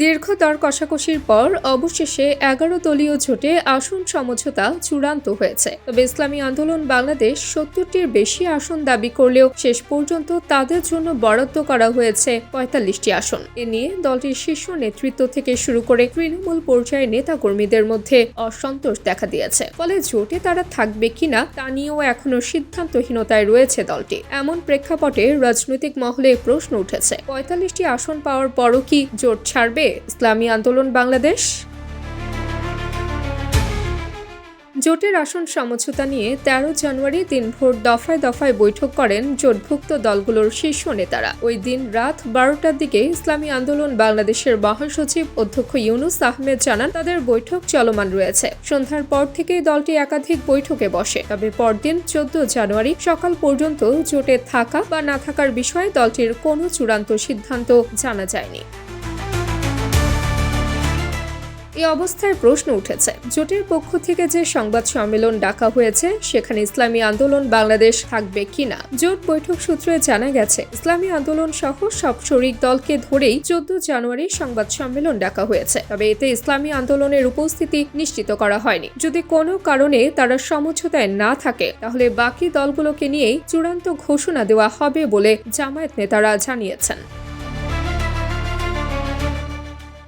দীর্ঘ দর কষাকষির পর অবশেষে 11 দলীয় জোটে আসন সমঝোতা চূড়ান্ত হয়েছে। তবে ইসলামী আন্দোলন বাংলাদেশ 70টির বেশি আসন দাবি করলেও শেষ পর্যন্ত তাদের জন্য বরাদ্দ করা হয়েছে 45টি আসন। এ নিয়ে দলটির শীর্ষ নেতৃত্ব থেকে শুরু করে তৃণমূল পর্যায়ে নেতাকর্মীদের মধ্যে অসন্তোষ দেখা দিয়েছে। ফলে জোটে তারা থাকবে কিনা তা নিয়েও এখনো সিদ্ধান্তহীনতায় রয়েছে দলটি। এমন প্রেক্ষাপটে রাজনৈতিক মহলে প্রশ্ন উঠেছে, 45টি আসন পাওয়ার পরও কি জোট ছাড়বে ইসলামী আন্দোলন বাংলাদেশ? জোটের আসন সমঝোতা নিয়ে 13 জানুয়ারি দিনভর দফায় দফায় বৈঠক করেন জোটভুক্ত দলগুলোর শীর্ষ নেতারা। ওই দিন রাত 12টার দিকে ইসলামী আন্দোলন বাংলাদেশের মহাসচিব অধ্যক্ষ ইউনুস আহমেদ জানান তাদের বৈঠক চলমান রয়েছে। সন্ধ্যার পর থেকেই দলটি একাধিক বৈঠকে বসে। তবে পরদিন 14 জানুয়ারি সকাল পর্যন্ত জোটে থাকা বা না থাকার বিষয়ে দলটির কোনো চূড়ান্ত সিদ্ধান্ত জানা যায়নি। এই অবস্থায় প্রশ্ন উঠেছে, জোটের পক্ষ থেকে যে সংবাদ সম্মেলন ডাকা হয়েছে সেখানে ইসলামী আন্দোলন বাংলাদেশ থাকবে কিনা। জোট বৈঠক সূত্রে জানা গেছে, ইসলামী আন্দোলন সহ সব শরিক দলকে ধরেই 14 জানুয়ারি সংবাদ সম্মেলন ডাকা হয়েছে। তবে এতে ইসলামী আন্দোলনের উপস্থিতি নিশ্চিত করা হয়নি। যদি কোনো কারণে তারা সমঝোতায় না থাকে তাহলে বাকি দলগুলোকে নিয়েই চূড়ান্ত ঘোষণা দেওয়া হবে বলে জামায়াত নেতারা জানিয়েছেন।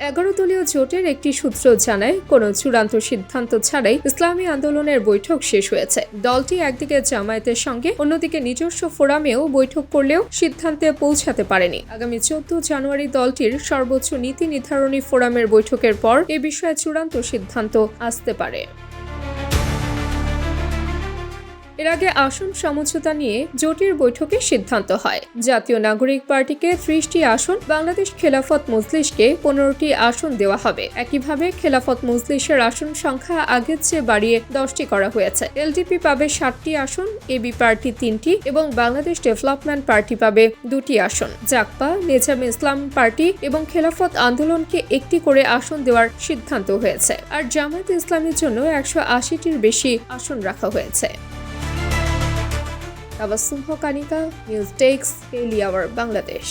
11 দলীয় জোটের একটি সূত্র জানায়, কোনো চূড়ান্ত সিদ্ধান্ত ছাড়াই ইসলামী আন্দোলনের বৈঠক শেষ হয়েছে। দলটি একদিকে জামায়াতের সঙ্গে অন্যদিকে নিজস্ব ফোরামেও বৈঠক করলেও সিদ্ধান্তে পৌঁছাতে পারেনি। আগামী 14 জানুয়ারি দলটির সর্বোচ্চ নীতি নির্ধারণী ফোরামের বৈঠকের পর এ বিষয়ে চূড়ান্ত সিদ্ধান্ত আসতে পারে। এর আগে আসন সমঝোতা নিয়ে জোটের বৈঠকে সিদ্ধান্ত হয়। জাতীয় নাগরিক পার্টিকে 30টি আসন, বাংলাদেশ খেলাফত মজলিসকে 15টি আসন দেওয়া হবে। একইভাবে খেলাফত মজলিসের আসন সংখ্যা আগের চেয়ে বাড়িয়ে 10টি করা হয়েছে। এলডিপি পাবে 7টি আসন, এবি পার্টি 3টি এবং বাংলাদেশ ডেভেলপমেন্ট পার্টি পাবে 2টি আসন। জাকপা, নেজামে ইসলাম পার্টি এবং খেলাফত আন্দোলনকে 1টি করে আসন দেওয়ার সিদ্ধান্ত হয়েছে। আর জামায়াত ইসলামের জন্য 180টির বেশি আসন রাখা হয়েছে। Tabassum Haque, Anika, news desk, Daily Our Bangladesh.